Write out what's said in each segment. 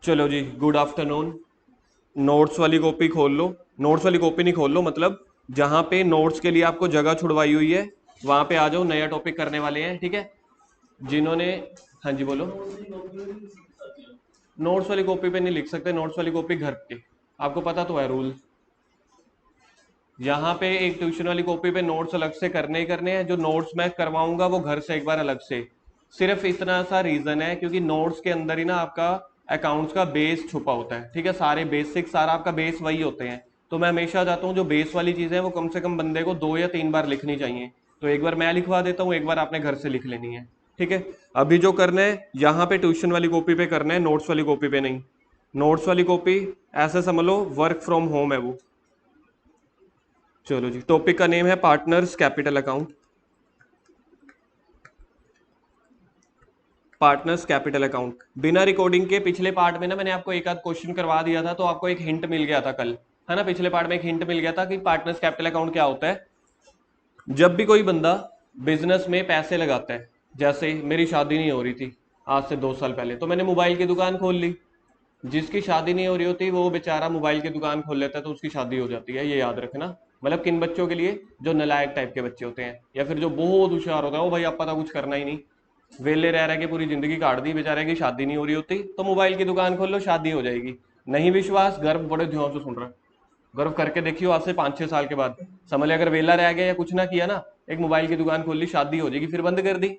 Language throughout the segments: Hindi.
चलो जी, गुड आफ्टरनून। नोट्स वाली कॉपी खोल लो। नोट्स वाली कॉपी नहीं, खोल लो मतलब जहां पे नोट्स के लिए आपको जगह छुड़वाई हुई है वहां पे आ जाओ, नया टॉपिक करने वाले हैं, ठीक है। जिन्होंने, हाँ जी बोलो। नोट्स वाली कॉपी पे नहीं लिख सकते, नोट्स वाली कॉपी घर पे, आपको पता तो है रूल। यहाँ पे एक ट्यूशन वाली कॉपी पे नोट्स अलग से करने ही करने हैं, जो नोट्स मैं करवाऊंगा वो घर से एक बार अलग से। सिर्फ इतना सा रीजन है क्योंकि नोट्स के अंदर ही ना आपका अकाउंट्स का बेस छुपा होता है, ठीक है। सारे बेसिक, सारा आपका बेस वही होते हैं। तो मैं हमेशा चाहता हूँ जो बेस वाली चीजें हैं वो कम से कम बंदे को 2 या 3 बार लिखनी चाहिए। तो एक बार मैं लिखवा देता हूँ, एक बार आपने घर से लिख लेनी है, ठीक है। अभी जो करना है यहाँ पे ट्यूशन वाली कॉपी पे करना है, नोट्स वाली कॉपी पे नहीं। नोट्स वाली कॉपी ऐसे समझ लो वर्क फ्रॉम होम है वो। चलो जी, टॉपिक का नेम है partners capital account. Partners capital account. बिना रिकॉर्डिंग के पिछले पार्ट में ना मैंने आपको एक आध क्वेश्चन करवा दिया था, तो आपको एक हिंट मिल गया था कल, है ना। पिछले पार्ट में एक हिंट मिल गया था कि पार्टनर्स कैपिटल अकाउंट क्या होता है। जब भी कोई बंदा बिजनेस में पैसे लगाता है, जैसे मेरी शादी नहीं हो रही थी आज से 2 साल पहले, तो मैंने मोबाइल की दुकान खोल ली। जिसकी शादी नहीं हो रही होती वो बेचारा मोबाइल की दुकान खोल लेता है तो उसकी शादी हो जाती है, ये याद रखना। मतलब किन बच्चों के लिए, जो नालायक टाइप के बच्चे होते हैं, या फिर जो बहुत होशियार होता है, वो भाई आप पता कुछ करना ही नहीं, वेले रह रह के पूरी जिंदगी काट दी, बेचारे की शादी नहीं हो रही होती, तो मोबाइल की दुकान खोल लो, शादी हो जाएगी। नहीं विश्वास, गर्व बड़े ध्यान से सुन रहा है, गर्व करके देखियो आज से 5-6 साल के बाद। समझ लिया, अगर वेला रह गया या कुछ ना किया ना, एक मोबाइल की दुकान खोल ली, शादी हो जाएगी, फिर बंद कर दी।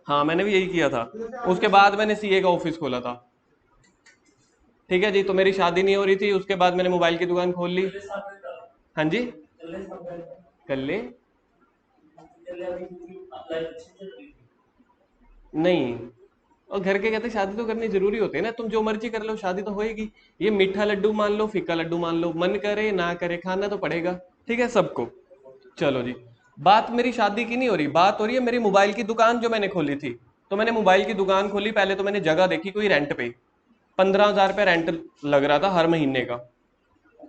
हाँ मैंने भी यही किया था। उसके बाद मैंने सीए का ऑफिस खोला था, ठीक है जी। तो मेरी शादी नहीं हो रही थी, उसके बाद मैंने मोबाइल की दुकान खोल ली। हाँ जी, कर ले। नहीं, और घर के कहते शादी तो करनी जरूरी होती है ना, तुम जो मर्जी कर लो शादी तो होएगी। ये मीठा लड्डू मान लो, फीका लड्डू मान लो, मन करे ना करे खाना तो पड़ेगा, ठीक है सबको। चलो जी, बात मेरी शादी की नहीं हो रही, बात हो रही है मेरी मोबाइल की दुकान जो मैंने खोली थी। तो मैंने मोबाइल की दुकान खोली, पहले तो मैंने जगह देखी कोई रेंट पे। 15,000 रुपये रेंट लग रहा था हर महीने का।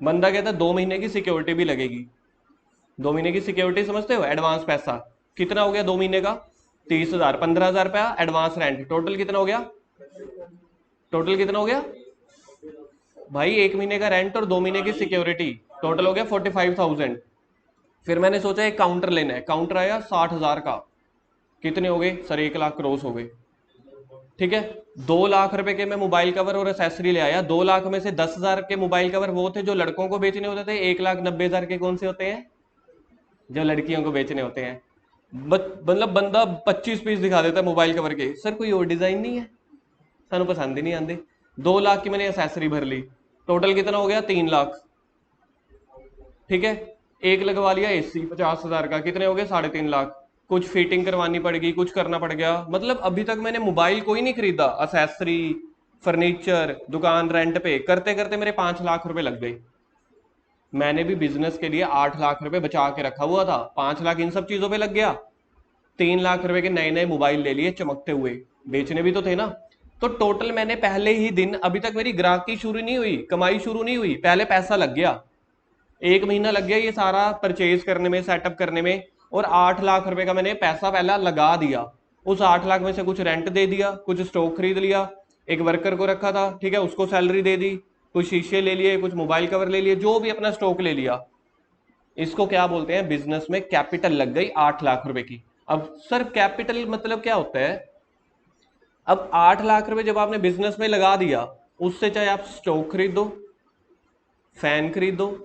बंदा कहता 2 महीने की सिक्योरिटी भी लगेगी। 2 महीने की सिक्योरिटी समझते हो, एडवांस पैसा कितना हो गया 2 महीने का? 30,000। 15,000 रुपया एडवांस रेंट, टोटल कितना हो गया? टोटल कितना हो गया भाई? 1 महीने का रेंट और 2 महीने की सिक्योरिटी, टोटल हो गया 45,000। फिर मैंने सोचा एक काउंटर लेना है, काउंटर आया 60,000 का। कितने हो गए सर? 1 लाख क्रॉस हो गए, ठीक है। 2 लाख रुपए के मैं मोबाइल कवर और एसेसरी ले आया। 2 लाख में से 10,000 के मोबाइल कवर वो थे जो लड़कों को बेचने होते थे, 1,90,000 के कौन से होते हैं? जो लड़कियों को बेचने होते हैं। मतलब बंदा 25 पीस दिखा देता है मोबाइल कवर के, सर कोई और डिजाइन नहीं है, सानू पसंद ही नहीं आते। 2 लाख की मैंने एसेसरी भर ली, टोटल कितना हो गया? 3 लाख, ठीक है। एक लगवा लिया एसी 50,000 का, कितने हो गए? 3.5 लाख। कुछ फिटिंग करवानी पड़ेगी, कुछ करना पड़ गया। मतलब अभी तक मैंने मोबाइल कोई नहीं खरीदा, एसेसरी, फर्नीचर, दुकान रेंट पे करते करते मेरे 5 लाख रुपए लग गए। मैंने भी बिजनेस के लिए 8 लाख रुपए बचा के रखा हुआ था, 5 लाख इन सब चीजों पे लग गया। 3 लाख रुपए के नए नए मोबाइल ले लिए चमकते हुए, बेचने भी तो थे ना। तो टोटल मैंने पहले ही दिन, अभी तक मेरी ग्राहकी शुरू नहीं हुई, कमाई शुरू नहीं हुई, पहले पैसा लग गया। 1 महीना लग गया ये सारा परचेज करने में, सेटअप करने में। और 8 लाख रुपए का मैंने पैसा पहला लगा दिया। उस 8 लाख में से कुछ रेंट दे दिया, कुछ स्टॉक खरीद लिया, एक वर्कर को रखा था, ठीक है, उसको सैलरी दे दी, कुछ शीशे ले लिए, कुछ मोबाइल कवर ले लिए, जो भी अपना स्टॉक ले लिया। इसको क्या बोलते हैं? बिजनेस में कैपिटल लग गई 8 लाख रुपए की। अब सर कैपिटल मतलब क्या होता है? अब 8 लाख रुपए जब आपने बिजनेस में लगा दिया, उससे चाहे आप स्टॉक खरीदो, फैन खरीदो,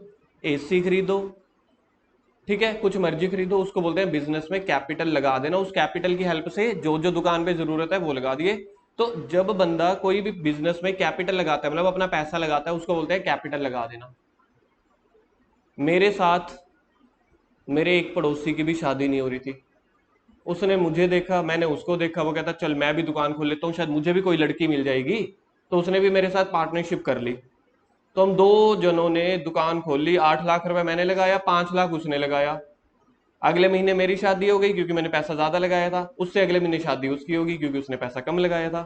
एसी खरीदो, ठीक है, कुछ मर्जी खरीदो, उसको बोलते हैं बिजनेस में कैपिटल लगा देना। उस कैपिटल की हेल्प से जो जो दुकान पे जरूरत है वो लगा दिए। तो जब बंदा कोई भी बिजनेस में कैपिटल लगाता है, मतलब अपना पैसा लगाता है, उसको बोलते हैं कैपिटल लगा देना। मेरे साथ मेरे एक पड़ोसी की भी शादी नहीं हो रही थी। उसने मुझे देखा, मैंने उसको देखा, वो कहता चल मैं भी दुकान खोल लेता हूँ, शायद मुझे भी कोई लड़की मिल जाएगी। तो उसने भी मेरे साथ पार्टनरशिप कर ली। तो हम दो जनों ने दुकान खोल ली। 8 लाख रुपए मैंने लगाया, 5 लाख उसने लगाया। अगले महीने मेरी शादी हो गई क्योंकि मैंने पैसा ज्यादा लगाया था, उससे अगले महीने शादी उसकी होगी क्योंकि उसने पैसा कम लगाया था।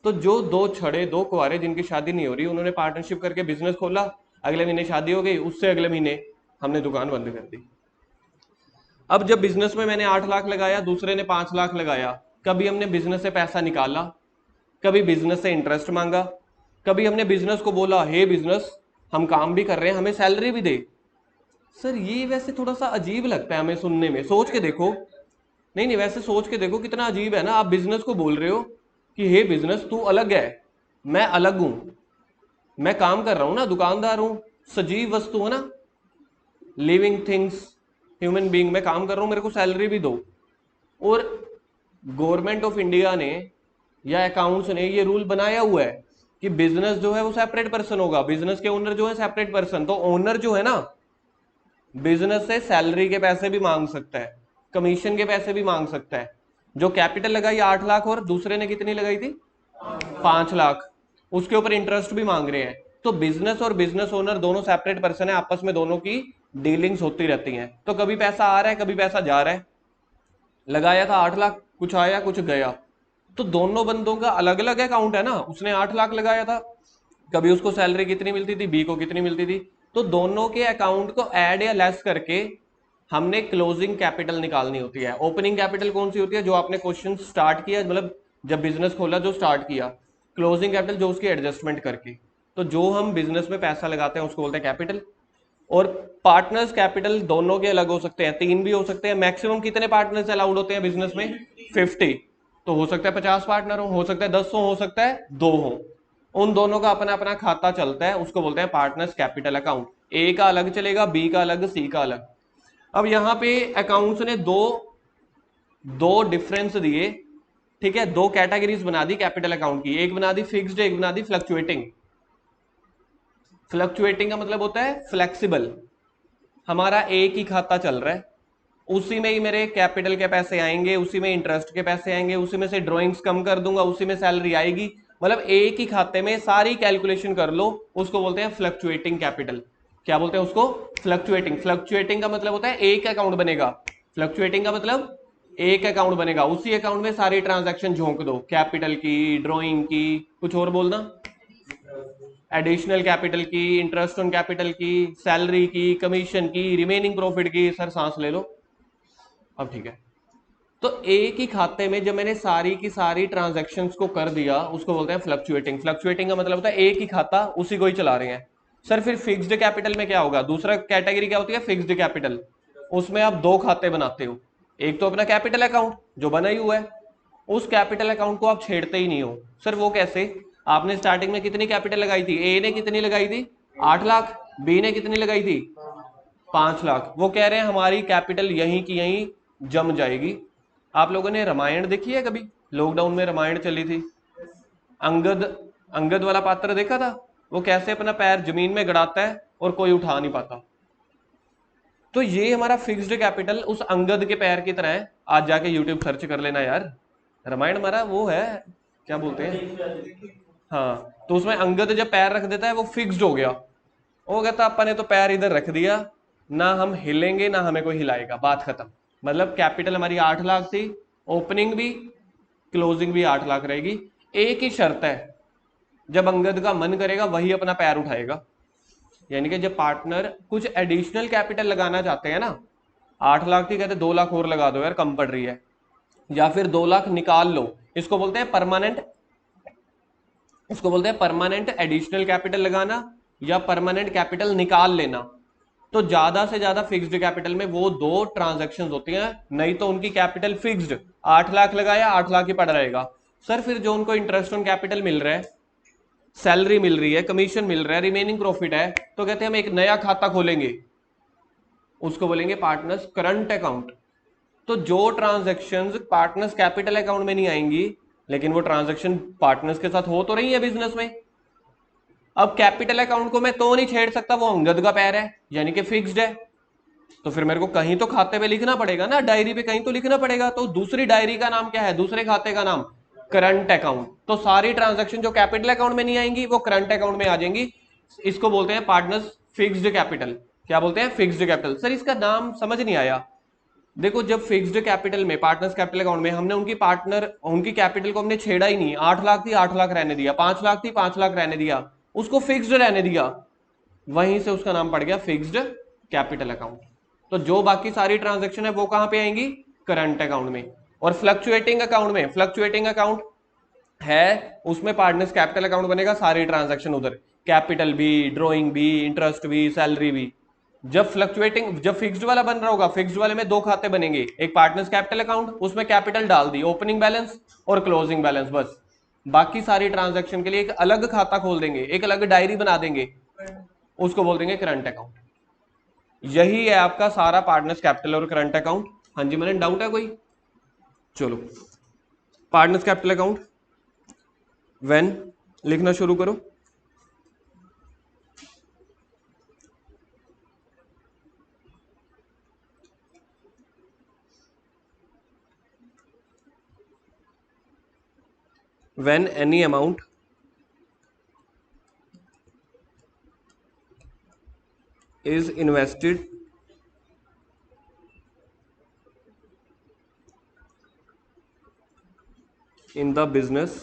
तो जो दो छड़े, दो कुआरे जिनकी शादी नहीं हो रही, उन्होंने पार्टनरशिप करके बिजनेस खोला, अगले महीने शादी हो गई, उससे अगले महीने हमने दुकान बंद कर दी। अब जब बिजनेस में मैंने 8 लाख लगाया, दूसरे ने 5 लाख लगाया, कभी हमने बिजनेस से पैसा निकाला, कभी बिजनेस से इंटरेस्ट मांगा, कभी हमने बिजनेस को बोला हे बिजनेस हम काम भी कर रहे हैं हमें सैलरी भी दे। सर ये वैसे थोड़ा सा अजीब लगता है हमें सुनने में, सोच के देखो। नहीं नहीं, वैसे सोच के देखो कितना अजीब है ना, आप बिजनेस को बोल रहे हो कि हे बिजनेस तू अलग है, मैं अलग हूं, मैं काम कर रहा हूं ना, दुकानदार हूं, सजीव वस्तु है ना, लिविंग थिंग्स, ह्यूमन बीइंग, मैं काम कर रहा हूं, मेरे को सैलरी भी दो। और गवर्नमेंट ऑफ इंडिया ने या अकाउंट्स ने ये रूल बनाया हुआ है कि बिजनेस जो है वो सेपरेट पर्सन होगा, बिजनेस के ओनर जो है सेपरेट पर्सन। तो ओनर जो है ना बिजनेस से सैलरी के पैसे भी मांग सकता है, कमीशन के पैसे भी मांग सकता है। जो कैपिटल लगाई 8 लाख और दूसरे ने कितनी लगाई थी 5 लाख, उसके ऊपर इंटरेस्ट भी मांग रहे हैं। तो बिजनेस और बिजनेस ओनर दोनों सेपरेट पर्सन है, आपस में दोनों की डीलिंग्स होती रहती हैं। तो कभी पैसा आ रहा है कभी पैसा जा रहा है, लगाया था 8 लाख, कुछ आया कुछ गया, तो दोनों बंदों का अलग अलग अकाउंट है ना। उसने 8 लाख लगाया था, कभी उसको सैलरी कितनी मिलती थी, बी को कितनी मिलती थी, तो दोनों के अकाउंट को ऐड या लेस करके हमने क्लोजिंग कैपिटल निकालनी होती है। ओपनिंग कैपिटल कौन सी होती है, जो आपने क्वेश्चन स्टार्ट किया, मतलब जब बिजनेस खोला जो स्टार्ट किया। क्लोजिंग कैपिटल जो उसकी एडजस्टमेंट करके, तो जो हम बिजनेस में पैसा लगाते हैं उसको बोलते हैं कैपिटल। और पार्टनर्स कैपिटल दोनों के अलग हो सकते हैं, 3 भी हो सकते हैं। मैक्सिमम कितने पार्टनर्स अलाउड होते हैं बिजनेस में 50, तो हो सकता है 50 पार्टनर हो सकता है 10 हो सकता है 2 हो। उन दोनों का अपना अपना खाता चलता है, उसको बोलते हैं पार्टनर्स कैपिटल अकाउंट। ए का अलग चलेगा, बी का अलग, सी का अलग। अब यहां पे अकाउंट्स ने दो दो डिफरेंस दिए, ठीक है, दो कैटेगरीज बना दी कैपिटल अकाउंट की, एक बना दी फिक्स्ड, एक बना दी फ्लक्चुएटिंग। फ्लक्चुएटिंग का मतलब होता है फ्लेक्सिबल, हमारा एक ही खाता चल रहा है, उसी में ही मेरे कैपिटल के पैसे आएंगे, उसी में इंटरेस्ट के पैसे आएंगे, उसी में से ड्रॉइंग्स कम कर दूंगा, उसी में सैलरी आएगी, मतलब एक ही खाते में सारी कैलकुलेशन कर लो, उसको बोलते हैं फ्लक्चुएटिंग कैपिटल। क्या बोलते हैं उसको, फ्लक्चुएटिंग। फ्लक्चुएटिंग का मतलब होता है एक अकाउंट बनेगा, फ्लक्चुएटिंग का मतलब एक अकाउंट बनेगा, उसी अकाउंट में सारी ट्रांजैक्शन झोंक दो, कैपिटल की, ड्रॉइंग की, कुछ और बोलना, एडिशनल कैपिटल की, इंटरेस्ट ऑन कैपिटल की, सैलरी की, कमीशन की, रिमेनिंग प्रॉफिट की। सर सांस ले लो, अब ठीक है। तो एक ही खाते में जब मैंने सारी की सारी ट्रांजैक्शंस को कर दिया उसको बोलते हैं फ्लक्चुएटिंग। फ्लक्चुएटिंग का मतलब होता है एक ही खाता उसी को ही चला रहे हैं। सर फिर फिक्स्ड कैपिटल में क्या होगा, दूसरा कैटेगरी क्या होती है फिक्स्ड कैपिटल, उसमें आप दो खाते बनाते हो, एक तो अपना कैपिटल अकाउंट जो बना ही हुआ है, उस कैपिटल अकाउंट को आप छेड़ते ही नहीं हो। सर वो कैसे, आपने स्टार्टिंग में कितनी कैपिटल लगाई थी, ए ने कितनी लगाई थी 8 लाख, बी ने कितनी लगाई थी 5 लाख, वो कह रहे हैं हमारी कैपिटल यहीं की यहीं जम जाएगी। आप लोगों ने रामायण देखी है कभी, लॉकडाउन में रामायण चली थी, अंगद अंगद वाला पात्र देखा था, वो कैसे अपना पैर जमीन में गड़ाता है और कोई उठा नहीं पाता। तो ये हमारा फिक्स्ड कैपिटल उस अंगद के पैर की तरह है। आज जाके यूट्यूब सर्च कर लेना यार, रामायण हमारा वो है, क्या बोलते हैं, हाँ, तो उसमें अंगद जब पैर रख देता है वो फिक्स्ड हो गया, वो कहता अपन ने तो पैर इधर रख दिया, ना हम हिलेंगे ना हमें कोई हिलाएगा, बात खत्म। मतलब कैपिटल हमारी 8 लाख थी, ओपनिंग भी क्लोजिंग भी 8 लाख रहेगी। एक ही शर्त है, जब अंगद का मन करेगा वही अपना पैर उठाएगा, यानी कि जब पार्टनर कुछ एडिशनल कैपिटल लगाना चाहते हैं ना, 8 लाख थी, कहते 2 लाख और लगा दो यार कम पड़ रही है, या फिर 2 लाख निकाल लो, इसको बोलते हैं परमानेंट, इसको बोलते हैं परमानेंट एडिशनल कैपिटल लगाना या परमानेंट कैपिटल निकाल लेना। तो ज्यादा से ज्यादा फिक्स्ड कैपिटल में वो दो ट्रांजैक्शंस होती हैं, नहीं तो उनकी कैपिटल फिक्स्ड 8 लाख लगाया 8 लाख ही पड़ रहेगा। सर फिर जो उनको इंटरेस्ट ऑन कैपिटल मिल रहा है, सैलरी मिल रही है, कमीशन मिल रहा है, रिमेनिंग प्रॉफिट है, तो कहते हैं हम एक नया खाता खोलेंगे, उसको बोलेंगे पार्टनर्स करंट अकाउंट। तो जो ट्रांजैक्शंस पार्टनर्स कैपिटल अकाउंट में नहीं आएंगी, लेकिन वो ट्रांजैक्शन पार्टनर्स के साथ हो तो रही है बिजनेस में। अब कैपिटल अकाउंट को मैं तो नहीं छेड़ सकता, वो अंगद का पैर है यानी कि फिक्स्ड है, तो फिर मेरे को कहीं तो खाते पे लिखना पड़ेगा ना, डायरी पे कहीं तो लिखना पड़ेगा। तो दूसरी डायरी का नाम क्या है, दूसरे खाते का नाम करंट अकाउंट। तो सारी ट्रांजैक्शन जो कैपिटल अकाउंट में नहीं आएंगी वो करंट अकाउंट में आ जाएंगी, इसको बोलते हैं पार्टनर्स फिक्स्ड कैपिटल। क्या बोलते हैं, फिक्स्ड कैपिटल। सर इसका नाम समझ नहीं आया। देखो जब फिक्स्ड कैपिटल में, पार्टनर्स कैपिटल अकाउंट में हमने उनकी कैपिटल को हमने छेड़ा ही नहीं, 8 लाख थी 8 लाख रहने दिया, 5 लाख थी 5 लाख रहने दिया, उसको फिक्स्ड रहने दिया, वहीं से उसका नाम पड़ गया फिक्स्ड कैपिटल अकाउंट। तो जो बाकी सारी ट्रांजैक्शन है वो कहां पे आएंगी, करंट अकाउंट में। और फ्लक्चुएटिंग अकाउंट में, फ्लक्चुएटिंग अकाउंट है उसमें पार्टनर्स कैपिटल अकाउंट बनेगा, सारे ट्रांजैक्शन उधर, कैपिटल भी, ड्रॉइंग भी, इंटरेस्ट भी, सैलरी भी। जब फ्लक्चुएटिंग, जब फिक्स्ड वाला बन रहा होगा, फिक्स्ड वाले में दो खाते बनेंगे, एक पार्टनर्स कैपिटल अकाउंट, उसमें कैपिटल डाल दी, ओपनिंग बैलेंस और क्लोजिंग बैलेंस, बस। बाकी सारी ट्रांजैक्शन के लिए एक अलग खाता खोल देंगे, एक अलग डायरी बना देंगे, उसको बोल देंगे करंट अकाउंट। यही है आपका सारा पार्टनर्स कैपिटल और करंट अकाउंट। हाँ जी, मैंने डाउट है कोई? चलो, पार्टनर्स कैपिटल अकाउंट व्हेन लिखना शुरू करो। When any amount is invested in the business,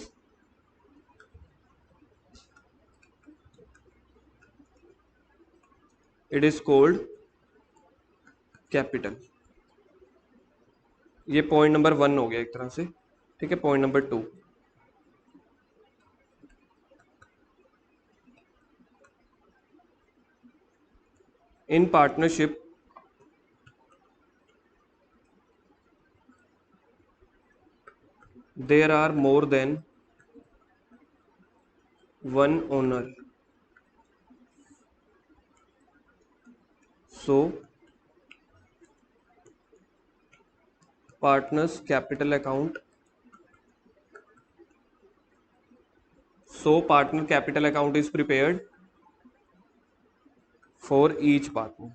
it is called capital। ये पॉइंट नंबर 1 हो गया एक तरह से, ठीक है। Point number 2, in partnership there are more than one owner, so partners capital account, so partner capital account is prepared for each partner।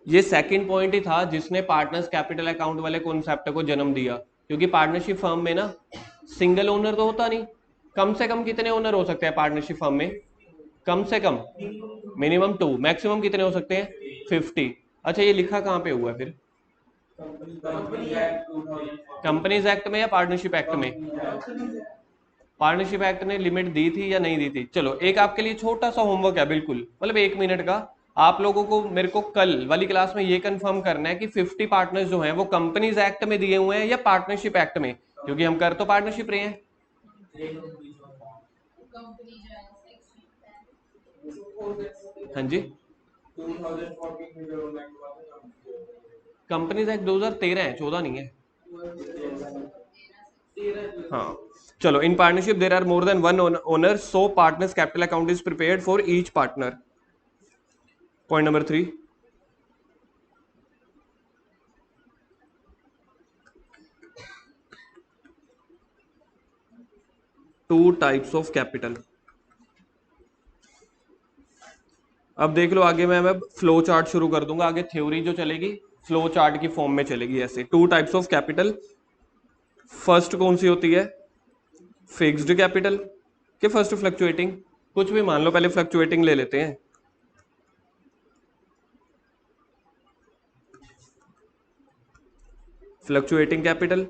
ये सेकंड पॉइंट ही था जिसने पार्टनर्स कैपिटल अकाउंट वाले कॉन्सेप्ट को जन्म दिया, क्योंकि पार्टनरशिप फर्म में ना सिंगल ओनर तो होता नहीं। कम से कम कितने ओनर हो सकते हैं पार्टनरशिप फर्म में? कम से कम मिनिमम 2, मैक्सिमम कितने हो सकते हैं? 50। अच्छा, ये लिखा कहाँ पे हुआ है फिर? कंपनीज एक्ट में या पार्टनरशिप एक्ट में? पार्टनरशिप एक्ट ने लिमिट दी थी या नहीं दी थी? चलो, एक आपके लिए छोटा सा होमवर्क है, बिल्कुल मतलब 1 मिनट का। आप लोगों को मेरे को कल वाली क्लास में ये कंफर्म करना है कि 50 पार्टनर्स जो हैं वो कंपनीज एक्ट में दिए हुए हैं या पार्टनरशिप एक्ट में, क्योंकि हम कर तो पार्टनरशिप रहे हैं। हाँ जी, कंपनीज एक्ट 2013 है, 14 नहीं है। हाँ, चलो, in partnership there are more than one owner, so partners capital account is prepared for each partner. Point number 3, two types of capital. अब देख लो आगे, मैं फ्लो चार्ट शुरू कर दूंगा। आगे थ्योरी जो चलेगी फ्लो चार्ट की फॉर्म में चलेगी, ऐसे। To types of capital, first कौन सी होती है? फिक्स्ड कैपिटल के फर्स्ट फ्लक्चुएटिंग, कुछ भी मान लो, पहले फ्लक्चुएटिंग ले लेते हैं। Fluctuating capital.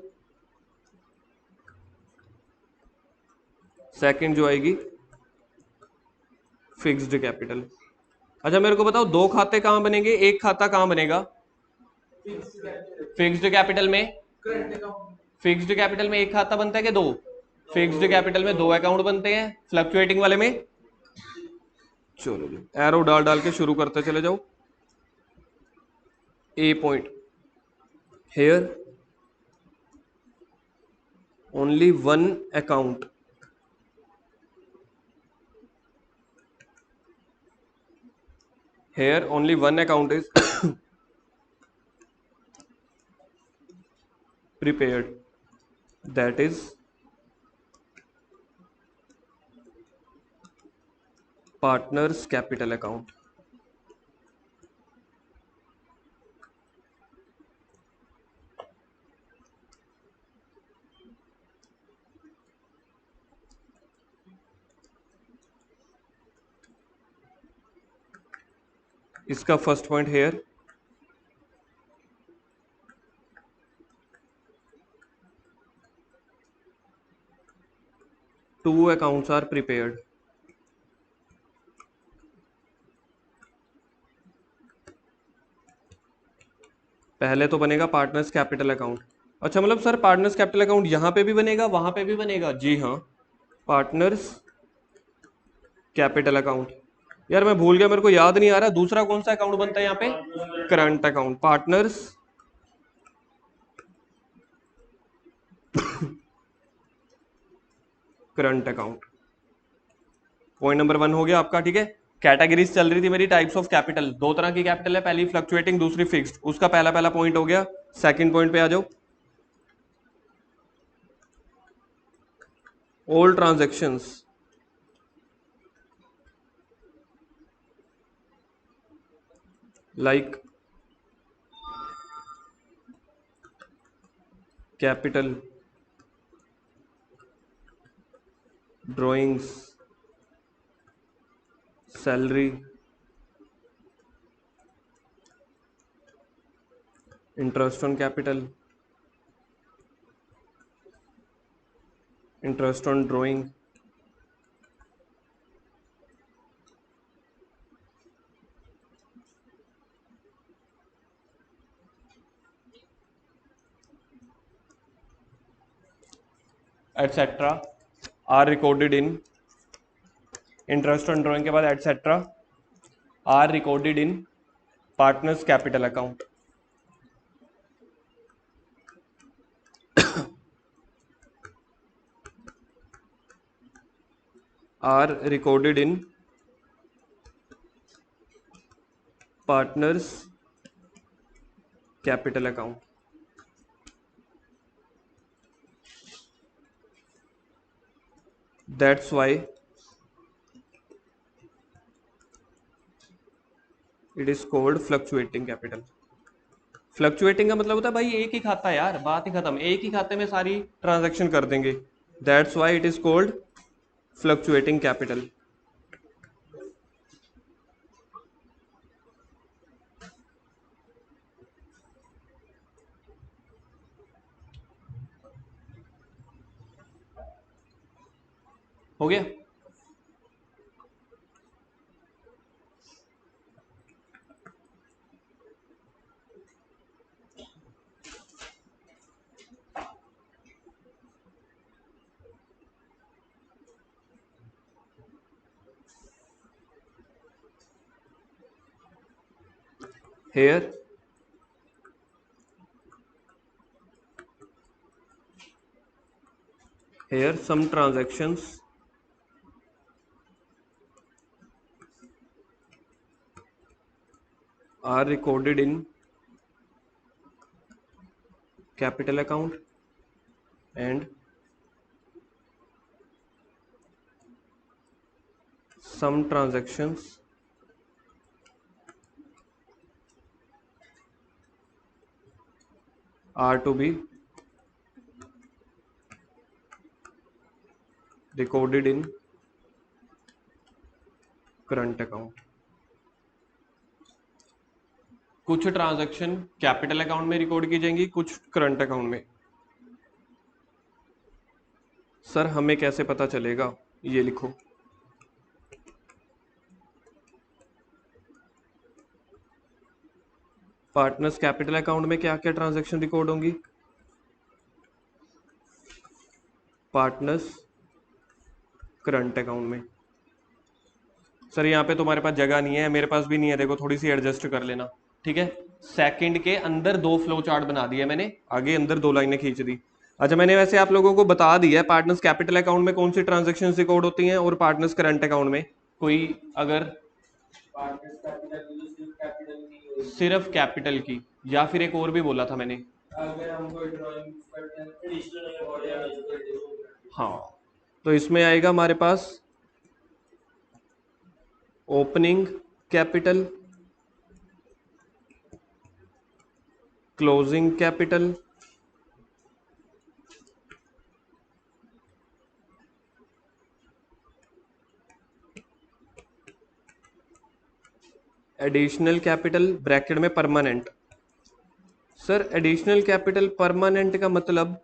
सेकंड जो आएगी फिक्स्ड कैपिटल। अच्छा, मेरे को बताओ, दो खाते कहां बनेंगे, एक खाता कहां बनेगा? फिक्स्ड कैपिटल में। फिक्स्ड कैपिटल में एक खाता बनता है कि दो? फिक्स्ड कैपिटल में दो अकाउंट बनते हैं, फ्लक्चुएटिंग वाले में। चलो जी, एरो डाल डाल के शुरू करते चले जाओ। A point, here only one account, here only one account is prepared, that is partners capital account। इसका first point here, two accounts are prepared, पहले तो बनेगा पार्टनर्स कैपिटल अकाउंट। अच्छा, मतलब सर पार्टनर्स कैपिटल अकाउंट यहाँ पे भी बनेगा वहां पे भी बनेगा? जी हाँ, पार्टनर्स कैपिटल अकाउंट। यार मैं भूल गया, मेरे को याद नहीं आ रहा, दूसरा कौन सा अकाउंट बनता है यहाँ पे? Current account. Partners current account. Point number 1 हो गया आपका, ठीक है। कैटेगरीज चल रही थी मेरी टाइप्स ऑफ कैपिटल, दो तरह की कैपिटल है, पहली फ्लक्चुएटिंग, दूसरी फिक्स्ड, उसका पहला पहला पॉइंट हो गया। सेकंड पॉइंट पे आ जाओ। All transactions like capital drawings, salary, interest on capital, interest on drawing, etc. are recorded in, interest on drawing के बाद etc. are recorded in partners capital account. are recorded in partners capital account. That's why it is called fluctuating capital. Fluctuating का मतलब होता है भाई एक ही खाता है यार, बात ही खत्म, एक ही खाते में सारी ट्रांजैक्शन कर देंगे। That's why it is called fluctuating capital. हो गया? Here some transactions are recorded in capital account and some transactions are to be recorded in current account. कुछ ट्रांजैक्शन कैपिटल अकाउंट में रिकॉर्ड की जाएंगी, कुछ करंट अकाउंट में। सर हमें कैसे पता चलेगा? ये लिखो, पार्टनर्स कैपिटल अकाउंट में क्या क्या ट्रांजैक्शन रिकॉर्ड होंगी? पार्टनर्स करंट अकाउंट में। सर यहाँ पे तुम्हारे पास जगह नहीं है, मेरे पास भी नहीं है, देखो थोड़ी सी एडजस्ट कर लेना, ठीक है। सेकंड के अंदर दो फ्लो चार्ट बना दिया मैंने, आगे अंदर दो लाइनें खींच दी। अच्छा, मैंने वैसे आप लोगों को बता दिया है पार्टनर्स कैपिटल अकाउंट में कौन सी ट्रांजेक्शन रिकॉर्ड होती हैं और पार्टनर्स करंट अकाउंट में। कोई अगर सिर्फ कैपिटल की, या फिर एक और भी बोला था मैंने, अगर हम कोई ड्राइंग करते हैं हाँ, तो इसमें आएगा हमारे पास opening capital, closing capital, additional capital bracket में permanent. Sir additional capital permanent का मतलब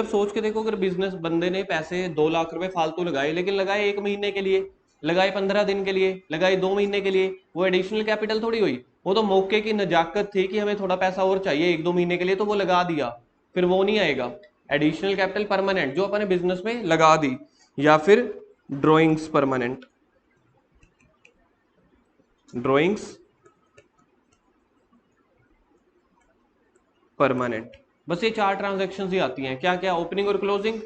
सोच के देखो, अगर बिजनेस बंदे ने पैसे 2 लाख रुपए फालतू लगाए, लेकिन लगाए 1 महीने के लिए, लगाए 15 दिन के लिए, लगाए 2 महीने के लिए, वो एडिशनल कैपिटल थोड़ी हुई। वो तो मौके की नजाकत थी कि हमें थोड़ा पैसा और चाहिए 1-2 महीने के लिए, तो वो लगा दिया, फिर वो नहीं आएगा। एडिशनल कैपिटल परमानेंट जो अपने बिजनेस में लगा दी, या फिर ड्रॉइंग्स परमानेंट, ड्रॉइंग्स परमानेंट। बस ये 4 ट्रांजैक्शंस ही आती हैं। क्या क्या? ओपनिंग और क्लोजिंग,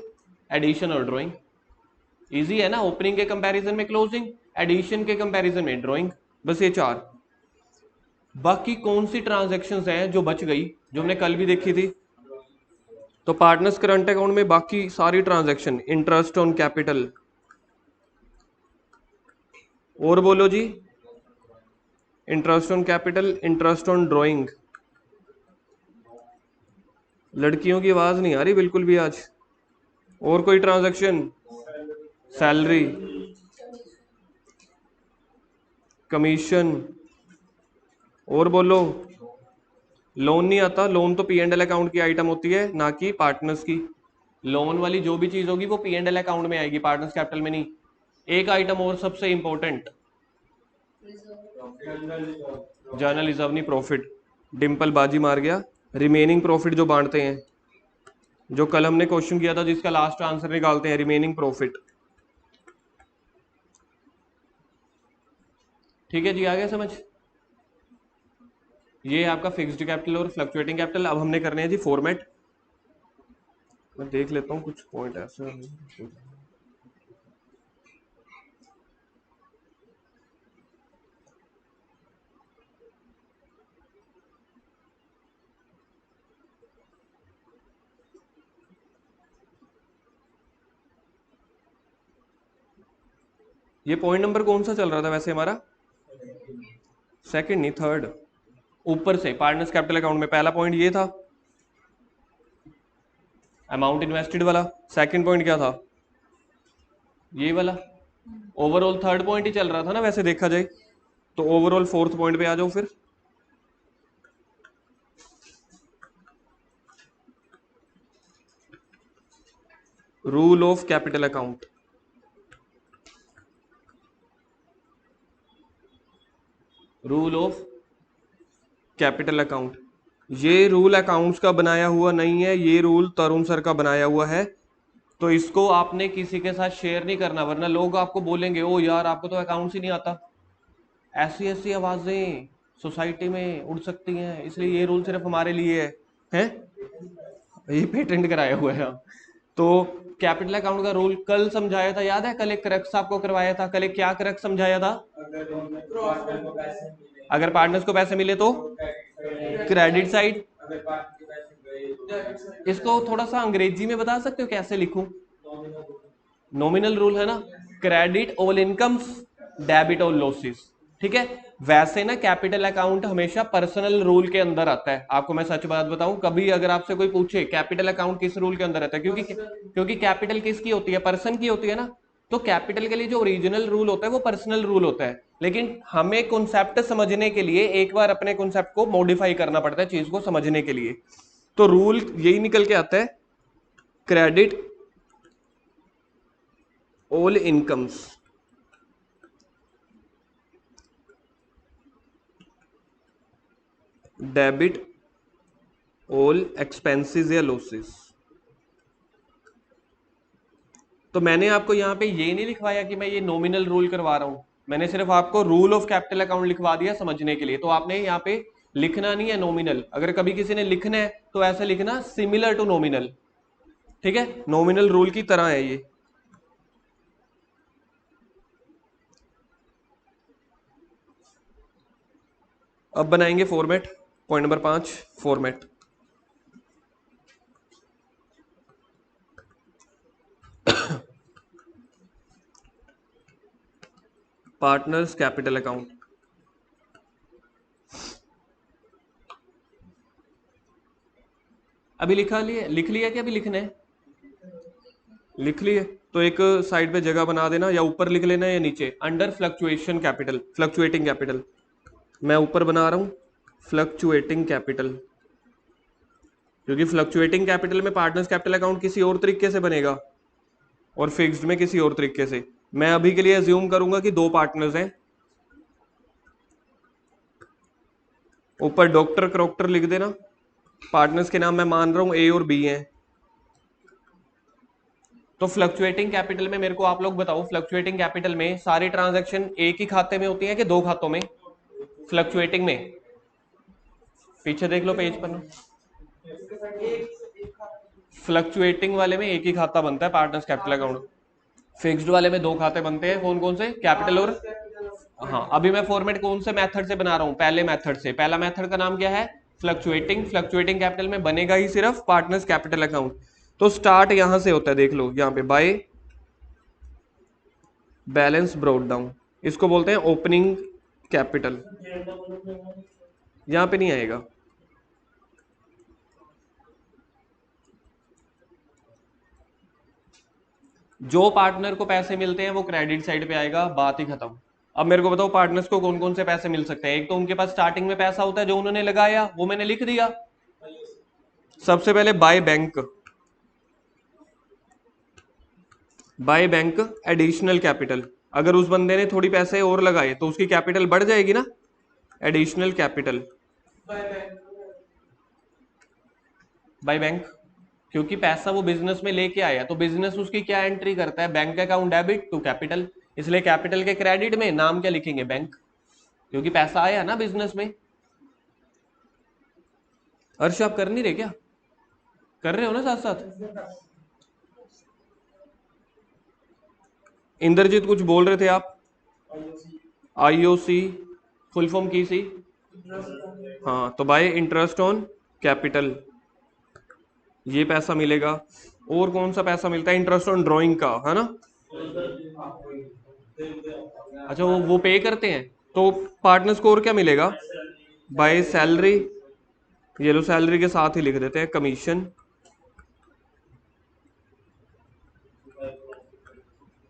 एडिशन और ड्रॉइंग। इजी है ना, ओपनिंग के कंपैरिजन में क्लोजिंग, एडिशन के कंपैरिजन में ड्रॉइंग, बस ये 4। बाकी कौन सी ट्रांजैक्शंस हैं जो बच गई, जो हमने कल भी देखी थी? तो पार्टनर्स करंट अकाउंट में बाकी सारी ट्रांजैक्शन, इंटरेस्ट ऑन कैपिटल, और बोलो जी, interest on capital, interest on drawing. लड़कियों की आवाज नहीं आ रही बिल्कुल भी आज। और कोई ट्रांजैक्शन? सैलरी, कमीशन, और बोलो। लोन नहीं आता, लोन तो पी एंड एल अकाउंट की आइटम होती है, ना कि पार्टनर्स की। लोन वाली जो भी चीज होगी वो पी एंड एल अकाउंट में आएगी, पार्टनर्स कैपिटल में नहीं। एक आइटम और सबसे इंपॉर्टेंट, जर्नल रिजर्व नहीं, प्रॉफिट। डिंपल बाजी मार गया। रिमेनिंग प्रॉफिट जो बांटते हैं, जो कल हमने क्वेश्चन किया था जिसका लास्ट आंसर निकालते हैं, रिमेनिंग प्रॉफिट। ठीक है जी, आ गया समझ? ये आपका फिक्स्ड कैपिटल और फ्लक्चुएटिंग कैपिटल। अब हमने करने हैं जी फॉर्मेट। मैं देख लेता हूँ कुछ पॉइंट ऐसे। ये पॉइंट नंबर कौन सा चल रहा था वैसे हमारा? सेकंड नहीं, थर्ड। ऊपर से पार्टनर्स कैपिटल अकाउंट में पहला पॉइंट ये था, अमाउंट इन्वेस्टेड वाला। सेकंड पॉइंट क्या था? ये वाला। ओवरऑल थर्ड पॉइंट ही चल रहा था ना वैसे देखा जाए तो। ओवरऑल फोर्थ पॉइंट पे आ जाओ फिर। Rule of capital account. Rule of capital account. ये रूल अकाउंट्स का बनाया हुआ नहीं है, ये रूल तरुण सर का बनाया हुआ है। तो इसको आपने किसी के साथ शेयर नहीं करना, वरना लोग आपको बोलेंगे ओ यार आपको तो अकाउंट्स ही नहीं आता। ऐसी ऐसी आवाजें सोसाइटी में उड़ सकती हैं, इसलिए ये रूल सिर्फ हमारे लिए है। हैं? ये पेटेंट कराया हुआ है। तो कैपिटल अकाउंट का रूल कल समझाया था, याद है? कल एक क्रक्स आपको करवाया था। कल एक क्या क्रक्स समझाया था? अगर पार्टनर्स को पैसे मिले तो क्रेडिट साइड। इसको थोड़ा सा अंग्रेजी में बता सकते हो कैसे लिखूं? नॉमिनल रूल है ना, credit all incomes, debit all losses. ठीक है। वैसे ना कैपिटल अकाउंट हमेशा पर्सनल रूल के अंदर आता है। आपको मैं सच बात बताऊं, कभी अगर आपसे कोई पूछे कैपिटल अकाउंट किस रूल के अंदर आता है, क्योंकि कैपिटल किसकी होती है? पर्सन की होती है ना। तो कैपिटल के लिए जो ओरिजिनल रूल होता है वो पर्सनल रूल होता है, लेकिन हमें कॉन्सेप्ट समझने के लिए एक बार अपने कॉन्सेप्ट को मॉडिफाई करना पड़ता है चीज को समझने के लिए। तो रूल यही निकल के आता है, credit all incomes, debit all expenses या लॉसेस। तो मैंने आपको यहां पे ये नहीं लिखवाया कि मैं ये नॉमिनल रूल करवा रहा हूं, मैंने सिर्फ आपको रूल ऑफ कैपिटल अकाउंट लिखवा दिया समझने के लिए। तो आपने यहाँ पे लिखना नहीं है नॉमिनल, अगर कभी किसी ने लिखना है तो ऐसे लिखना सिमिलर टू नॉमिनल। ठीक है, नॉमिनल रूल की तरह है ये। अब बनाएंगे format. Point number 5, format. Partners capital account. अभी लिख लिया कि अभी लिखना है? लिख लिए तो एक साइड पे जगह बना देना, या ऊपर लिख लेना या नीचे, under fluctuation capital, fluctuating capital. मैं ऊपर बना रहा हूं फ्लक्चुएटिंग कैपिटल, क्योंकि फ्लक्चुएटिंग कैपिटल में पार्टनर्स कैपिटल अकाउंट किसी और तरीके से बनेगा और फिक्स्ड में किसी और तरीके से। मैं अभी के लिए अज्यूम करूंगा कि 2 पार्टनर्स हैं, ऊपर डॉक्टर क्रॉक्टर लिख देना। पार्टनर्स के नाम मैं मान रहा हूं ए और बी हैं। तो फ्लक्चुएटिंग कैपिटल में मेरे को आप लोग बताओ, फ्लक्चुएटिंग कैपिटल में सारी ट्रांजैक्शन एक ही खाते में होती है कि दो खातों में? फ्लक्चुएटिंग में पीछे देख लो पेज पर। फ्लक्चुएटिंग वाले में एक ही खाता बनता है, पार्टनर्स कैपिटल अकाउंट। फिक्स्ड वाले में दो खाते बनते हैं, कौन कौन से? कैपिटल और, हाँ अभी मैं फॉर्मेट कौन से मेथड से बना रहा हूं? पहले मेथड से। पहला मेथड का नाम क्या है? फ्लक्चुएटिंग। फ्लक्चुएटिंग कैपिटल में बनेगा ही सिर्फ पार्टनर्स कैपिटल अकाउंट। तो स्टार्ट यहां से होता है, देख लो यहां पे, बाय बैलेंस ब्रॉट डाउन, इसको बोलते हैं ओपनिंग कैपिटल। यहां पे नहीं आएगा। जो पार्टनर को पैसे मिलते हैं वो क्रेडिट साइड पे आएगा, बात ही खत्म। अब मेरे को बताओ पार्टनर्स को कौन कौन से पैसे मिल सकते हैं? एक तो उनके पास स्टार्टिंग में पैसा होता है जो उन्होंने लगाया, वो मैंने लिख दिया। सबसे पहले by bank, by bank additional capital. अगर उस बंदे ने थोड़ी पैसे और लगाए तो उसकी कैपिटल बढ़ जाएगी ना, एडिशनल कैपिटल बाय बैंक। क्योंकि पैसा वो बिजनेस में लेके आया, तो बिजनेस उसकी क्या एंट्री करता है? Bank account debit to capital. इसलिए कैपिटल के क्रेडिट में नाम क्या लिखेंगे? बैंक, क्योंकि पैसा आया ना बिजनेस में। हर्ष आप कर नहीं रहे क्या? कर रहे हो ना साथ साथ? इंद्रजीत कुछ बोल रहे थे आप? आईओसी फुल फॉर्म की सी? हाँ, तो बाय इंटरेस्ट ऑन कैपिटल ये पैसा मिलेगा। और कौन सा पैसा मिलता है? इंटरेस्ट ऑन ड्राइंग का, है ना? अच्छा, वो पे करते हैं। तो पार्टनर्स को और क्या मिलेगा? बाय सैलरी, ये लो सैलरी के साथ ही लिख देते हैं कमीशन,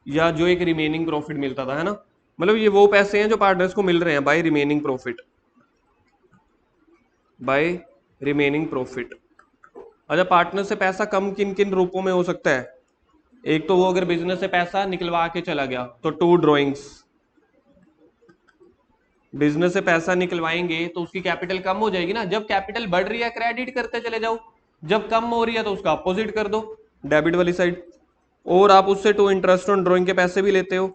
या जो एक रिमेनिंग प्रॉफिट मिलता था, है ना? मतलब ये वो पैसे हैं जो पार्टनर्स को मिल रहे हैं by remaining profit, by remaining profit. अच्छा, पार्टनर से पैसा कम किन किन रूपों में हो सकता है? एक तो वो अगर बिजनेस से पैसा निकलवा के चला गया तो टू ड्रॉइंग्स, बिजनेस से पैसा निकलवाएंगे तो उसकी कैपिटल कम हो जाएगी ना। जब कैपिटल बढ़ रही है क्रेडिट करते चले जाओ, जब कम हो रही है तो उसका अपोजिट कर दो, डेबिट वाली साइड। और आप उससे टू इंटरेस्ट ऑन ड्रॉइंग के पैसे भी लेते हो,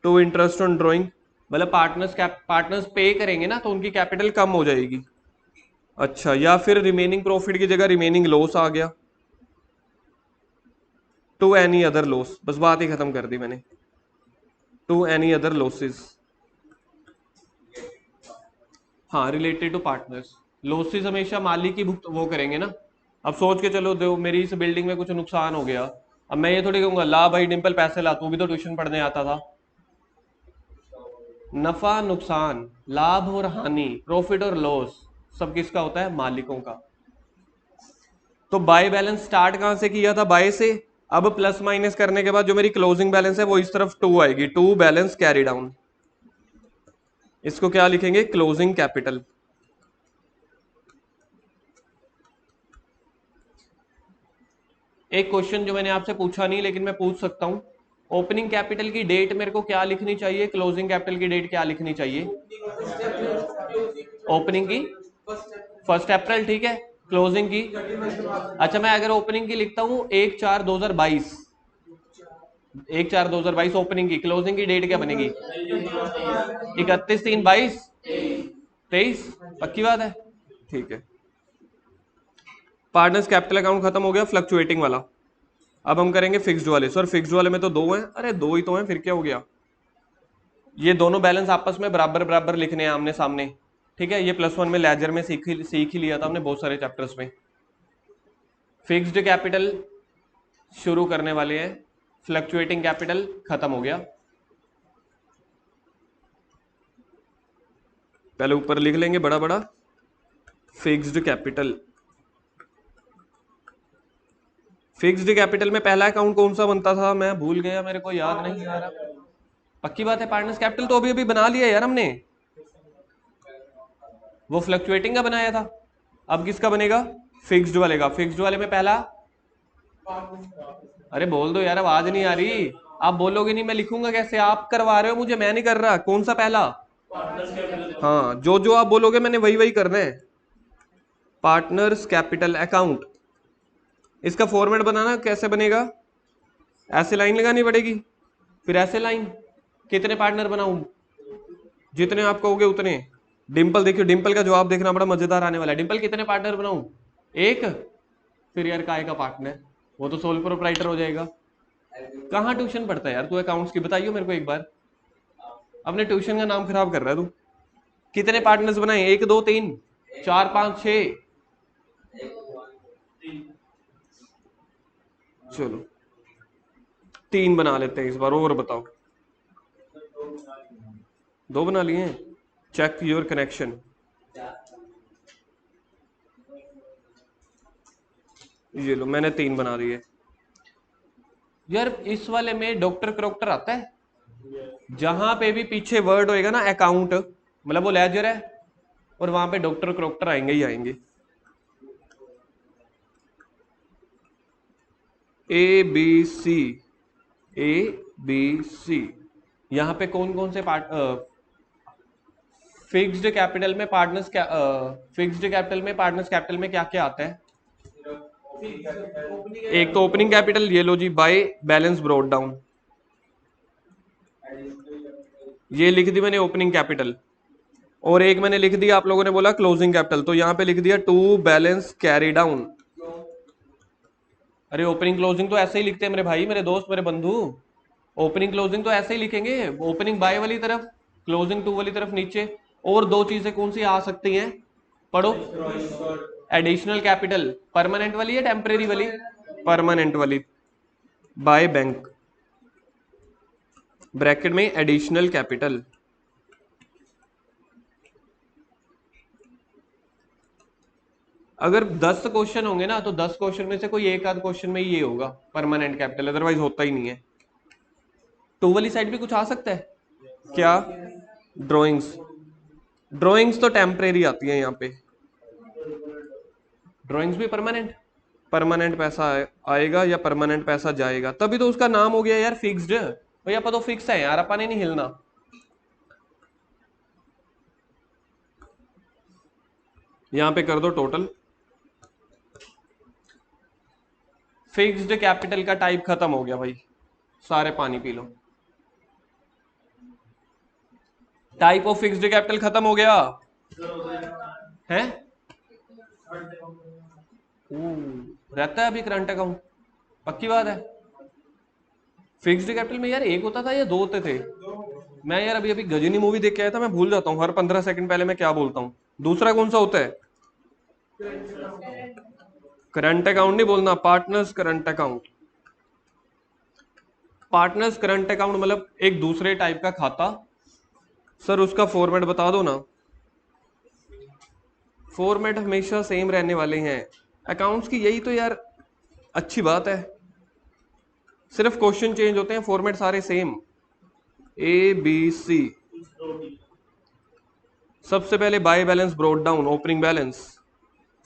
टू इंटरेस्ट ऑन ड्रॉइंग। मतलब पार्टनर्स पे करेंगे ना तो उनकी कैपिटल कम हो जाएगी। अच्छा, या फिर रिमेनिंग प्रॉफिट की जगह रिमेनिंग लॉस आ गया, टू एनी अदर लॉस, बस बात ही खत्म कर दी मैंने, टू एनी अदर लॉसेस। हाँ, रिलेटेड टू पार्टनर्स। लॉसेस हमेशा मालिक ही भुगत वो करेंगे ना। अब सोच के चलो, दो मेरी इस बिल्डिंग में कुछ नुकसान हो गया, अब मैं ये थोड़ी कहूंगा ला भाई डिंपल पैसे ला, तू भी तो ट्यूशन पढ़ने आता था। नफा नुकसान, लाभ और हानि, प्रॉफिट और लॉस, सब किसका होता है? मालिकों का। तो बाय बैलेंस स्टार्ट कहां से किया था? बाय से। अब प्लस माइनस करने के बाद जो मेरी क्लोजिंग बैलेंस है वो इस तरफ टू आएगी, टू बैलेंस कैरी डाउन। इसको क्या लिखेंगे? Closing capital. एक क्वेश्चन जो मैंने आपसे पूछा नहीं लेकिन मैं पूछ सकता हूं, ओपनिंग कैपिटल की डेट मेरे को क्या लिखनी चाहिए? क्लोजिंग कैपिटल की डेट क्या लिखनी चाहिए? ओपनिंग की 1 अप्रैल, ठीक है। क्लोजिंग की, अच्छा मैं अगर ओपनिंग की लिखता हूं 1/4/2022, 1/4/2022 ओपनिंग की, क्लोजिंग की डेट क्या बनेगी? 31/3/22, 23, पक्की बात है? ठीक है। पार्टनर्स कैपिटल अकाउंट खत्म हो गया, फ्लक्चुएटिंग वाला। अब हम करेंगे फिक्स्ड वाले। सर फिक्स्ड वाले में तो दो हैं। अरे दो ही तो हैं, फिर क्या हो गया? ये दोनों बैलेंस आपस में बराबर बराबर लिखने हैं, आमने सामने, ठीक है। ये +1 में लेजर में सीख ही लिया था हमने बहुत सारे चैप्टर्स में। फिक्स्ड कैपिटल शुरू करने वाले हैं, फ्लक्चुएटिंग कैपिटल खत्म हो गया। पहले ऊपर लिख लेंगे बड़ा बड़ा, फिक्स्ड कैपिटल। फिक्स्ड कैपिटल में पहला अकाउंट कौन सा बनता था? मैं भूल गया, मेरे को याद नहीं आ रहा। पक्की बात है, पार्टनर्स कैपिटल तो अभी अभी बना लिया यार हमने, वो फ्लक्चुएटिंग का बनाया था। अब किसका बनेगा? फिक्स्ड वाले का। फिक्स्ड वाले में पहला, अरे बोल दो यार, आवाज नहीं आ रही। आप बोलोगे नहीं, मैं लिखूंगा कैसे? आप करवा रहे हो मुझे, मैं नहीं कर रहा। कौन सा पहला? हाँ, जो जो आप बोलोगे मैंने वही वही करना है। पार्टनर्स कैपिटल अकाउंट, इसका फॉर्मेट बनाना कैसे बनेगा? ऐसे लाइन लगानी पड़ेगी, फिर ऐसे लाइन। कितने पार्टनर बनाऊं? जितने आप कहोगे उतने। डिंपल देखियो, डिंपल का जवाब देखना बड़ा मजेदार आने वाला है। डिंपल कितने पार्टनर बनाऊं? एक। फिर यार काय का पार्टनर, वो तो सोल प्रोप्राइटर हो जाएगा। कहाँ ट्यूशन पढ़ता है यार तू अकाउंट्स की, बताइयो मेरे को एक बार। अपने ट्यूशन का नाम खराब कर रहा है तू। कितने पार्टनर्स बनाए? एक, दो, तीन, चार, पांच, छह। चलो तीन बना लेते हैं इस बार, और बताओ। दो बना लिए हैं। Check your connection. ये लो मैंने तीन बना दिए। यार इस वाले में डॉक्टर क्रॉक्टर आता है, जहां पे भी पीछे वर्ड होएगा ना अकाउंट, मतलब वो लेजर है, और वहां पे डॉक्टर क्रॉक्टर आएंगे ही आएंगे। A B C, A B C. यहां पे कौन कौन से पार्ट, फिक्स्ड कैपिटल में पार्टनर्स क्या, फिक्स्ड कैपिटल में पार्टनर्स कैपिटल में क्या क्या आता है? एक तो ओपनिंग कैपिटल, ये लो जी, बाय बैलेंस ब्रॉट डाउन, ये लिख दी मैंने ओपनिंग कैपिटल। और एक मैंने लिख दिया, आप लोगों ने बोला क्लोजिंग कैपिटल, तो यहां पे लिख दिया टू बैलेंस कैरी डाउन। अरे ओपनिंग क्लोजिंग तो ऐसे ही लिखते हैं मेरे भाई, मेरे दोस्त, मेरे बंधु। ओपनिंग क्लोजिंग तो ऐसे ही लिखेंगे, ओपनिंग बाय वाली तरफ, क्लोजिंग टू वाली तरफ नीचे। और दो चीजें कौन सी आ सकती हैं, पढ़ो। एडिशनल कैपिटल, परमानेंट वाली या टेम्परेरी वाली? परमानेंट वाली। बाय बैंक, ब्रैकेट में एडिशनल कैपिटल। अगर 10 क्वेश्चन होंगे ना, तो 10 क्वेश्चन में से कोई एक आध क्वेश्चन में ये होगा परमानेंट कैपिटल, अदरवाइज होता ही नहीं है। टू वाली साइड भी कुछ आ सकता है क्या? ड्रॉइंग्स, ड्रॉइंग्स तो टेम्परेरी आती है यहाँ पे। ड्रॉइंग्स भी परमानेंट, परमानेंट पैसा आएगा या परमानेंट पैसा जाएगा, तभी तो उसका नाम हो गया यार फिक्स्ड। भाई अपन तो फिक्स है यार, अपन ने नहीं हिलना। यहां पे कर दो टोटल। फिक्स्ड कैपिटल का टाइप खत्म हो गया भाई, सारे पानी P low. Type of fixed capital खत्म हो गया है। रहता है अभी करंट अकाउंट, पक्की बात है। फिक्स्ड कैपिटल में यार एक होता था या दो होते थे? मैं यार अभी अभी गजनी मूवी देख के आया था, मैं भूल जाता हूँ हर 15 सेकंड पहले मैं क्या बोलता हूँ। दूसरा कौन सा होता है? करंट अकाउंट नहीं बोलना, partners current account. Partners current account मतलब एक दूसरे टाइप का खाता। सर उसका फॉर्मेट बता दो ना। फॉर्मेट हमेशा सेम रहने वाले हैं अकाउंट्स की, यही तो यार अच्छी बात है। सिर्फ क्वेश्चन चेंज होते हैं, फॉर्मेट सारे सेम। ए बी सी। सबसे पहले by balance brought down, opening balance.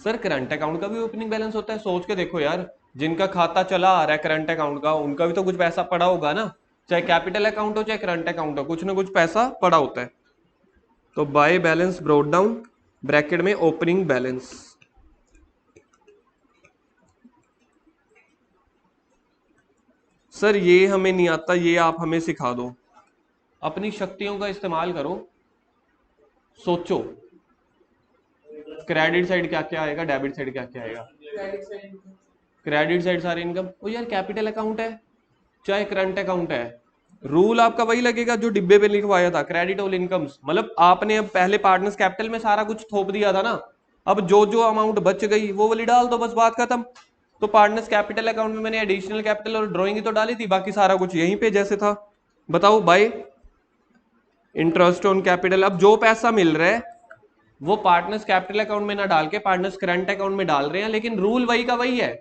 Sir current account का भी ओपनिंग बैलेंस होता है? सोच के देखो यार, जिनका खाता चला आ रहा है करंट अकाउंट का, उनका भी तो कुछ पैसा पड़ा होगा ना। चाहे कैपिटल अकाउंट हो चाहे करंट अकाउंट हो, कुछ ना कुछ पैसा पड़ा होता है। तो bye balance brought down, bracket में ओपनिंग बैलेंस। सर ये हमें नहीं आता, ये आप हमें सिखा दो। अपनी शक्तियों का इस्तेमाल करो, सोचो। क्रेडिट साइड क्या क्या आएगा, डेबिट साइड क्या क्या आएगा? क्रेडिट साइड सारे इनकम। ओ यार कैपिटल अकाउंट है चाहे करंट अकाउंट है, रूल आपका वही लगेगा जो डिब्बे पे लिखवाया था, क्रेडिट ऑल इनकम्स। मतलब आपने अब पहले पार्टनर्स कैपिटल में सारा कुछ थोप दिया था ना, अब जो जो अमाउंट बच गई वो वाली डाल दो, बस बात खत्म। तो पार्टनर्स कैपिटल अकाउंट में मैंने एडिशनल कैपिटल और ड्राइंग ही तो डाली थी, बाकी सारा कुछ यहीं पे जैसे था। बताओ बाय इंटरेस्ट ऑन कैपिटल। अब जो पैसा मिल रहा है वो पार्टनर्स कैपिटल अकाउंट में ना डाल के पार्टनर्स करंट अकाउंट में डाल रहे हैं, लेकिन रूल वही का वही है।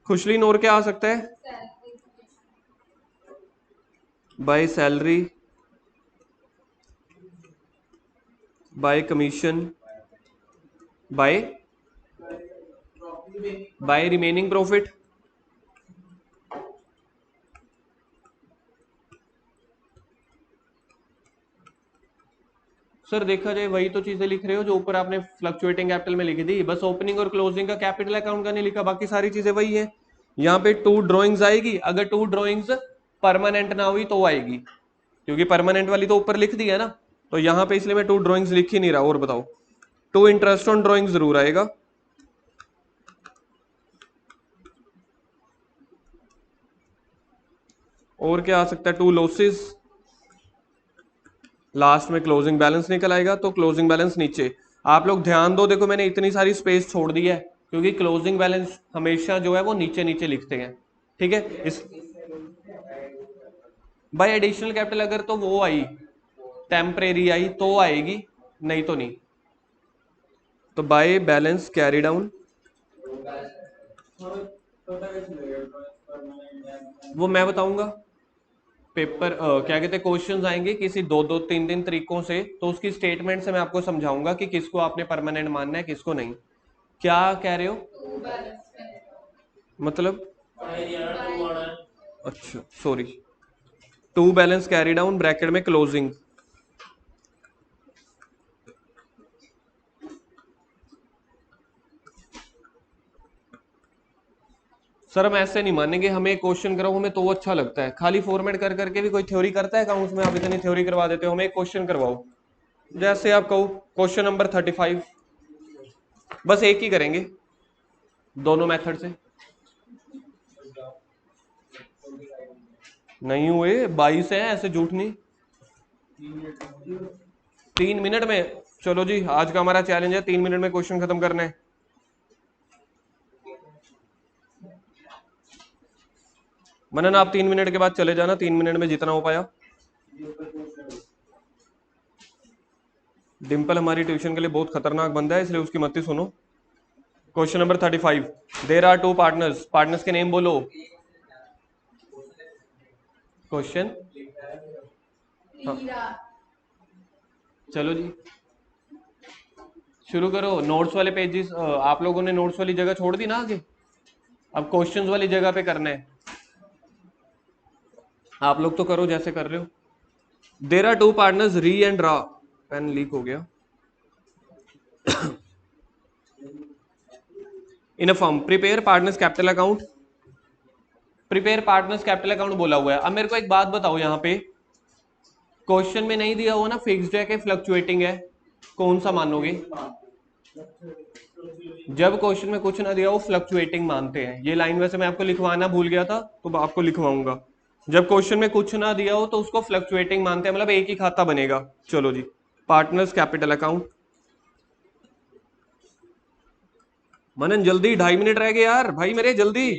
खुशलीन और क्या आ सकता है? By salary, by commission, by by remaining profit. Sir देखा जाए वही तो चीजें लिख रहे हो जो ऊपर आपने फ्लक्चुएटिंग कैपिटल में लिखी थी, बस ओपनिंग और क्लोजिंग का कैपिटल अकाउंट का नहीं लिखा, बाकी सारी चीजें वही है। यहाँ पे टू ड्रॉइंग्स आएगी, अगर टू ड्रॉइंग्स परमानेंट ना हुई तो आएगी, क्योंकि परमानेंट वाली तो ऊपर लिख दी है ना, तो यहाँ पे इसलिए मैं टू ड्रॉइंग्स लिख ही नहीं रहा। और बताओ, टू इंटरेस्ट ऑन ड्रॉइंग जरूर आएगा। और क्या आ सकता है, टू लॉसेस, लास्ट में क्लोजिंग बैलेंस निकल आएगा, तो क्लोजिंग बैलेंस नीचे। आप लोग ध्यान दो, देखो मैंने इतनी सारी स्पेस छोड़ दी है क्योंकि क्लोजिंग बैलेंस हमेशा जो है वो नीचे नीचे लिखते हैं, ठीक है। इस बाय एडिशनल कैपिटल अगर तो वो आई, टेम्परेरी आई तो आएगी, नहीं तो नहीं। तो बाय बैलेंस कैरी डाउन, वो मैं बताऊंगा। पेपर क्या कहते हैं, क्वेश्चंस आएंगे किसी दो दो तीन तीन तरीकों से, तो उसकी स्टेटमेंट से मैं आपको समझाऊंगा कि किसको आपने परमानेंट मानना है किसको नहीं। क्या कह रहे हो, मतलब? अच्छा sorry, two balance carry down bracket में क्लोजिंग। सर हम ऐसे नहीं मानेंगे, हमें क्वेश्चन कराओ, हमें तो वो अच्छा लगता है। खाली फॉर्मेट कर करके भी कोई थ्योरी करता है अकाउंट्स में? आप इतनी थ्योरी करवा देते हो, हमें एक क्वेश्चन करवाओ। जैसे आप कहो क्वेश्चन नंबर 35, बस एक ही करेंगे दोनों मेथड से। नहीं हुए 22 है, ऐसे झूठ नहीं। 3 मिनट में? चलो जी, आज का हमारा चैलेंज है 3 मिनट में क्वेश्चन खत्म करना है। मनन आप 3 मिनट के बाद चले जाना, 3 मिनट में जितना हो पाया। डिम्पल हमारी ट्यूशन के लिए बहुत खतरनाक बंदा है, इसलिए उसकी मत ही सुनो। Question number 35, there are two partners, partners के नेम बोलो। क्वेश्चन, हाँ चलो जी शुरू करो। नोट्स वाले पेजेस आप लोगों ने नोट्स वाली जगह छोड़ दी ना आगे, अब क्वेश्चंस वाली जगह पे करना है। आप लोग तो करो जैसे कर रहे हो। देर आर टू पार्टनर्स री एंड रा, पेन लीक हो गया। In a firm prepare partners capital account, prepare partners capital account बोला हुआ है। अब मेरे को एक बात बताओ, यहाँ पे क्वेश्चन में नहीं दिया हुआ ना फिक्स्ड है कि फ्लक्चुएटिंग है, कौन सा मानोगे? जब क्वेश्चन में कुछ ना दिया वो फ्लक्चुएटिंग मानते हैं। ये लाइन वैसे मैं आपको लिखवाना भूल गया था, तो आपको लिखवाऊंगा। जब क्वेश्चन में कुछ ना दिया हो तो उसको फ्लक्चुएटिंग मानते हैं, मतलब एक ही खाता बनेगा। चलो जी, पार्टनर्स कैपिटल अकाउंट। मनन जल्दी, 2.5 मिनट रह गए यार भाई मेरे, जल्दी।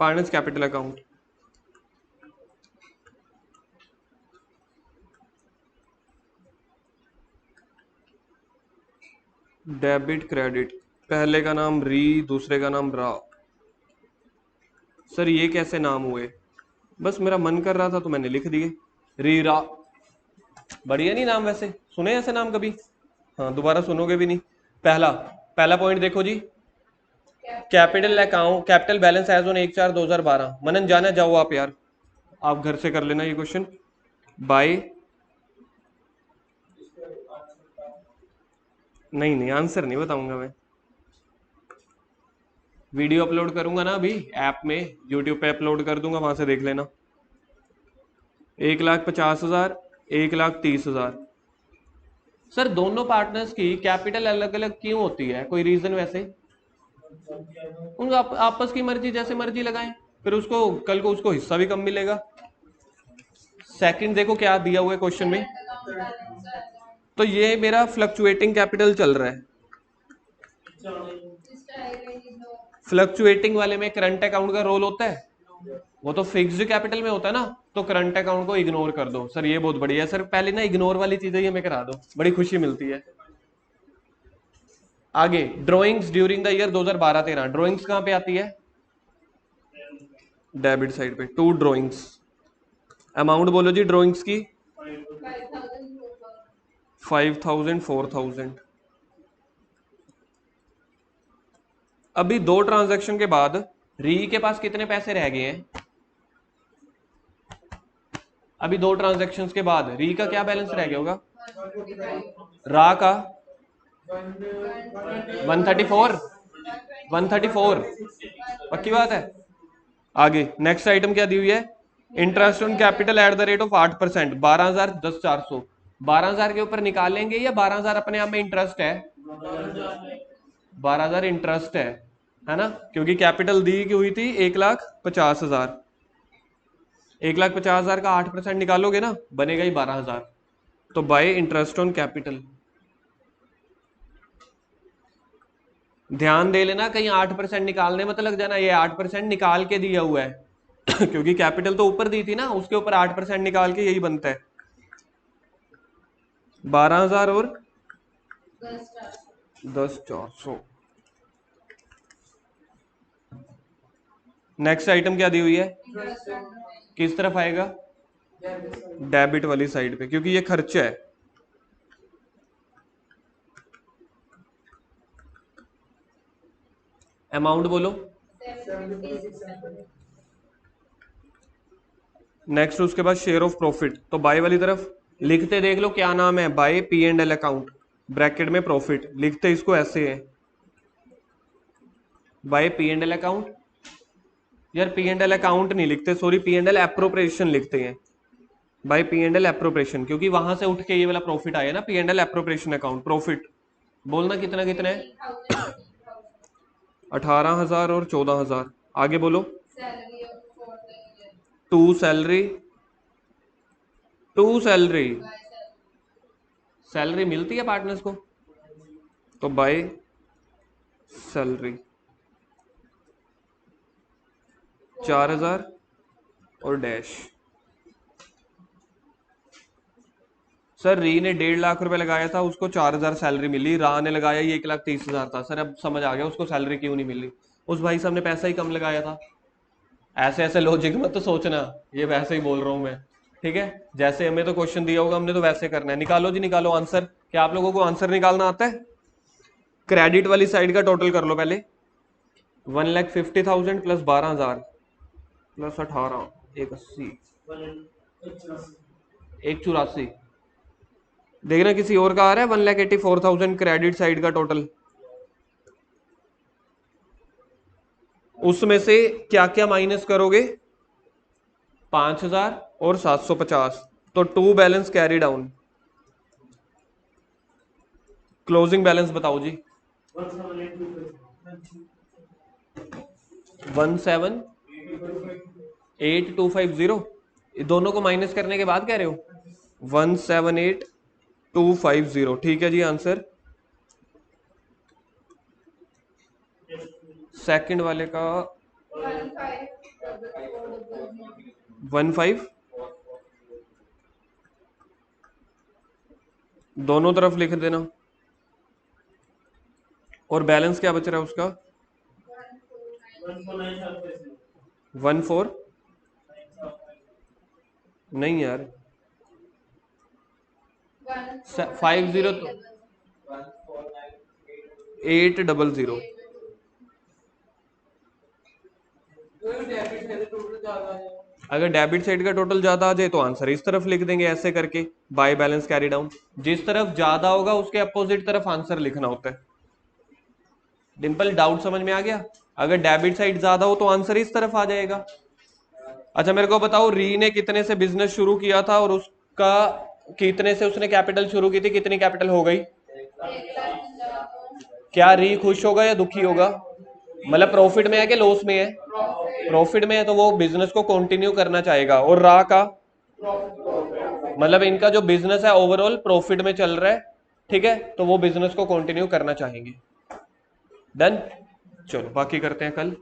Partners capital account, debit credit, पहले का नाम री, दूसरे का नाम रा। सर ये कैसे नाम हुए? बस मेरा मन कर रहा था तो मैंने लिख दिए री रा। बढ़िया नहीं नाम? वैसे सुने ऐसे नाम कभी? हाँ, दोबारा सुनोगे भी नहीं। पहला पहला पॉइंट देखो जी, capital account, capital balance as on 1/4/2012। Manan जाना, जाओ आप यार, आप घर से कर लेना ये क्वेश्चन। बाय, नहीं नहीं आंसर नहीं बताऊंगा मैं, वीडियो अपलोड करूंगा ना अभी ऐप में, यूट्यूब पे अपलोड कर दूंगा, वहां से देख लेना। 1,50,000, 1,30,000। सर दोनों पार्टनर्स की कैपिटल अलग अलग क्यों होती है, कोई रीजन वैसे? उन आपस की मर्जी, जैसे मर्जी लगाएं, फिर उसको कल को उसको हिस्सा भी कम मिलेगा। सेकंड देखो क्या दिया हुआ है क्वेश्चन में, तो ये मेरा फ्लक्चुएटिंग कैपिटल चल रहा है। फ्लक्चुएटिंग वाले में करंट अकाउंट का रोल होता है, वो तो फिक्स्ड कैपिटल में होता है ना, तो करंट अकाउंट को इग्नोर कर दो। सर ये बहुत बढ़िया है सर, पहले ना इग्नोर वाली चीजें ही हमें करा दो, बड़ी खुशी मिलती है। आगे drawings during the year 2012-13, drawings कहां पे आती है? डेबिट साइड पे, टू ड्राइंग्स। अमाउंट बोलो जी ड्राइंग्स की। 5,000, 4,000। अभी दो ट्रांजैक्शन के बाद री के पास कितने पैसे रह गए हैं? अभी 2 ट्रांजैक्शंस के बाद री का क्या बैलेंस रह गया होगा? रा का 134 134 पक्की बात है। आगे नेक्स्ट आइटम क्या दी हुई है? Interest on capital at the rate of 8%, 12,000 10,400। 12,000 के ऊपर निकालेंगे या 12,000 अपने आप में इंटरेस्ट है? 12,000 इंटरेस्ट है ना, क्योंकि कैपिटल दी की हुई थी 1,50,000। 1,50,000 का 8% निकालोगे ना, बनेगा ही 12,000। तो बाय इंटरेस्ट ऑन कैपिटल। ध्यान दे लेना, कहीं 8% निकालने मत लग जाना, ये 8% निकाल के दिया हुआ है क्योंकि कैपिटल तो ऊपर दी थी ना, उसके ऊपर 8% निकाल के यही बनता है। 12,000 और 10,400। नेक्स्ट आइटम क्या दी हुई है? किस तरफ आएगा? डेबिट वाली साइड पे, क्योंकि ये खर्चा है। अमाउंट बोलो। नेक्स्ट उसके बाद शेयर ऑफ प्रॉफिट, तो बाय वाली तरफ लिखते देख लो क्या नाम है, by P and L account, bracket में प्रॉफिट, लिखते इसको ऐसे है, by P and L account. यार पी एंड एल अकाउंट नहीं लिखते, sorry, P and L appropriation लिखते हैं, by P and L appropriation, क्योंकि वहां से उठ के ये वाला प्रॉफिट आया ना, P and L appropriation account profit. बोलना कितना कितना है? 18,000 और 14,000। आगे बोलो। To salary, to salary, salary मिलती है पार्टनर्स को, तो बाय सैलरी 4,000 और डैश। सर री ने 1.5 लाख रुपए लगाया था, उसको 4,000 सैलरी मिली, रा ने लगाया ये 1,30,000 था। सर अब समझ आ गया उसको सैलरी क्यों नहीं मिली, उस भाई साहब ने पैसा ही कम लगाया था। ऐसे ऐसे लॉजिक मत तो सोचना, ये वैसे ही बोल रहा हूं मैं, ठीक है। जैसे हमें तो क्वेश्चन दिया होगा हमने तो वैसे करना है। निकालो जी निकालो आंसर। क्या आप लोगों को आंसर निकालना आता है? क्रेडिट वाली साइड का टोटल कर लो पहले। 1,50,000 प्लस 12,000 प्लस 18, 180, 184। देखना किसी और का आ रहा है 1,84,000 क्रेडिट साइड का टोटल। उसमें से क्या क्या माइनस करोगे? 5,000 और 750, तो 2 balance carry down. Closing balance बताओ जी। 1,78,250, दोनों को माइनस करने के बाद कह रहे हो 1,78,250, ठीक है जी आंसर। सेकंड वाले का 1,5, दोनों तरफ लिख देना। और बैलेंस क्या बच रहा है उसका? 1,4 नहीं यार, 50 तो 800। अगर डेबिट साइड का टोटल ज्यादा आ जाए तो आंसर इस तरफ लिख देंगे ऐसे करके, बाय बैलेंस कैरी डाउन। जिस तरफ ज्यादा होगा उसके अपोजिट तरफ आंसर लिखना होता है। डिंपल डाउट समझ में आ गया? अगर डेबिट साइड ज्यादा हो तो आंसर इस तरफ आ जाएगा। अच्छा मेरे को बताओ, री ने कितने से बिजनेस शुरू किया था और उसका कितने से उसने कैपिटल शुरू की थी, कितनी कैपिटल हो गई? क्या री खुश होगा या दुखी होगा? मतलब प्रॉफिट में है कि लॉस में है? प्रॉफिट में है तो वो बिजनेस को कंटिन्यू करना चाहेगा। और रा का मतलब इनका जो बिजनेस है ओवरऑल प्रॉफिट में चल रहा है, ठीक है, तो वो बिजनेस को कंटिन्यू करना चाहेंगे। डन। चलो बाकी करते हैं कल।